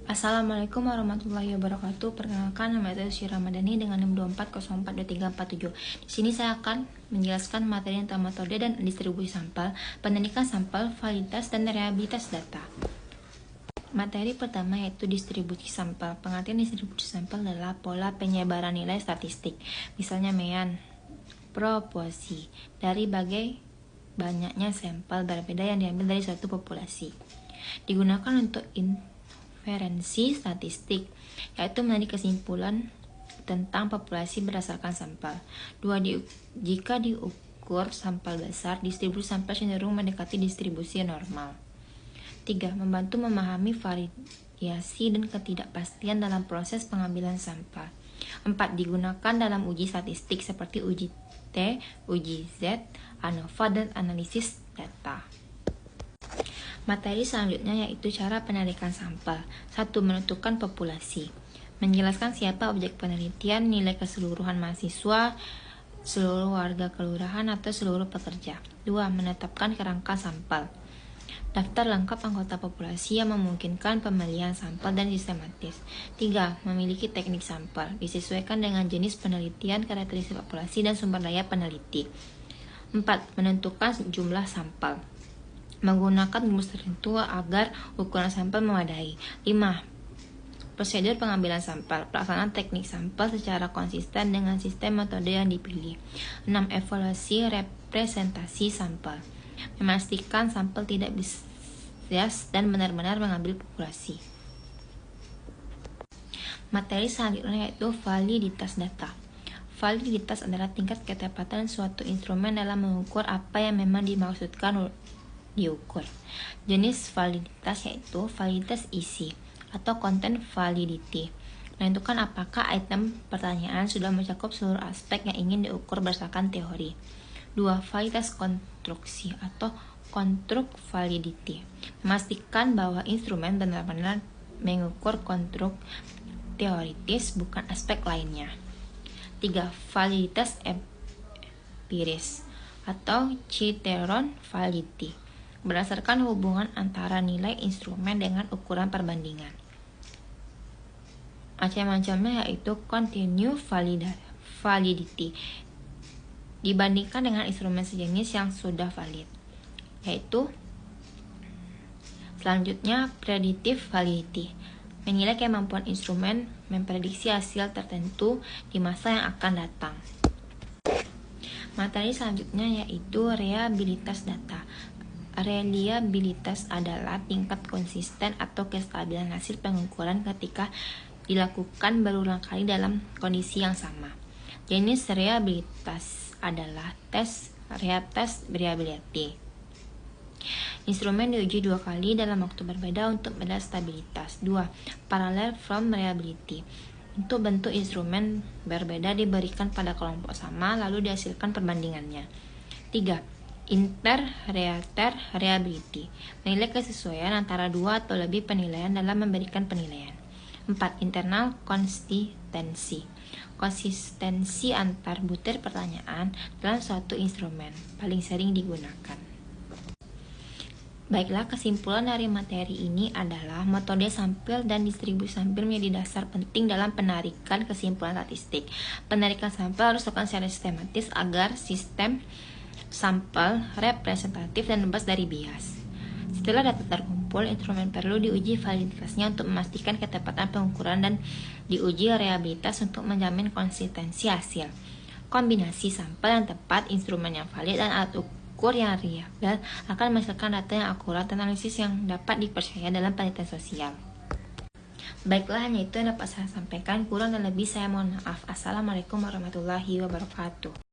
Assalamualaikum warahmatullahi wabarakatuh. Perkenalkan, nama saya Syira Madani dengan NIM 24042347. Di sini saya akan menjelaskan materi tentang metode dan distribusi sampel, penelitian sampel, validitas, dan rehabilitas data. Materi pertama yaitu distribusi sampel. Pengertian distribusi sampel adalah pola penyebaran nilai statistik, misalnya mean, proporsi, dari banyaknya sampel berbeda yang diambil dari suatu populasi. Digunakan untuk inferensi statistik, yaitu menarik kesimpulan tentang populasi berdasarkan sampel. Jika diukur sampel besar, distribusi sampel cenderung mendekati distribusi normal. 3. Membantu memahami variasi dan ketidakpastian dalam proses pengambilan sampel. 4. Digunakan dalam uji statistik seperti uji T, uji Z, ANOVA, dan analisis data. Materi selanjutnya yaitu cara penarikan sampel. 1. Menentukan populasi. Menjelaskan siapa objek penelitian, nilai keseluruhan mahasiswa, seluruh warga kelurahan, atau seluruh pekerja. 2. Menetapkan kerangka sampel. Daftar lengkap anggota populasi yang memungkinkan pemilihan sampel dan sistematis. 3. Memiliki teknik sampel. Disesuaikan dengan jenis penelitian, karakteristik populasi, dan sumber daya peneliti. 4. Menentukan jumlah sampel. Menggunakan rumus tertentu agar ukuran sampel memadai. 5. Prosedur pengambilan sampel. Pelaksanaan teknik sampel secara konsisten dengan sistem metode yang dipilih. 6. Evaluasi representasi sampel. Memastikan sampel tidak bias dan benar-benar mengambil populasi. Materi selanjutnya yaitu validitas data. Validitas adalah tingkat ketepatan suatu instrumen dalam mengukur apa yang memang dimaksudkan diukur. Jenis validitas yaitu validitas isi atau content validity. Menentukan apakah item pertanyaan sudah mencakup seluruh aspek yang ingin diukur berdasarkan teori. 2. Validitas konstruksi atau konstruk validity. Memastikan bahwa instrumen benar-benar mengukur konstruk teoritis, bukan aspek lainnya. 3. Validitas empiris atau Citheron validity. Berdasarkan hubungan antara nilai instrumen dengan ukuran perbandingan. Macam-macamnya yaitu continue validity. Dibandingkan dengan instrumen sejenis yang sudah valid, yaitu selanjutnya predictive validity, menilai kemampuan instrumen memprediksi hasil tertentu di masa yang akan datang. Materi selanjutnya yaitu reliabilitas data. Reliabilitas adalah tingkat konsisten atau kestabilan hasil pengukuran ketika dilakukan berulang kali dalam kondisi yang sama. Jenis reliabilitas adalah test reliability. Instrumen diuji 2 kali dalam waktu berbeda untuk melihat stabilitas. 2. Parallel from reliability. Untuk bentuk instrumen berbeda diberikan pada kelompok sama lalu dihasilkan perbandingannya. 3. Inter-realtor reliability. Menilai kesesuaian antara 2 atau lebih penilaian dalam memberikan penilaian. 4. Internal konsistensi. Konsistensi antar butir pertanyaan dalam suatu instrumen paling sering digunakan. Baiklah, kesimpulan dari materi ini adalah metode sampel dan distribusi sampel menjadi dasar penting dalam penarikan kesimpulan statistik. Penarikan sampel harus dilakukan secara sistematis agar sistem sampel representatif dan bebas dari bias. Setelah data terkumpul, instrumen perlu diuji validitasnya untuk memastikan ketepatan pengukuran dan diuji reliabilitas untuk menjamin konsistensi hasil. Kombinasi sampel yang tepat, instrumen yang valid, dan alat ukur yang reliabel akan menghasilkan data yang akurat dan analisis yang dapat dipercaya dalam penelitian sosial. Baiklah, hanya itu yang dapat saya sampaikan. Kurang dan lebih saya mohon maaf. Assalamualaikum warahmatullahi wabarakatuh.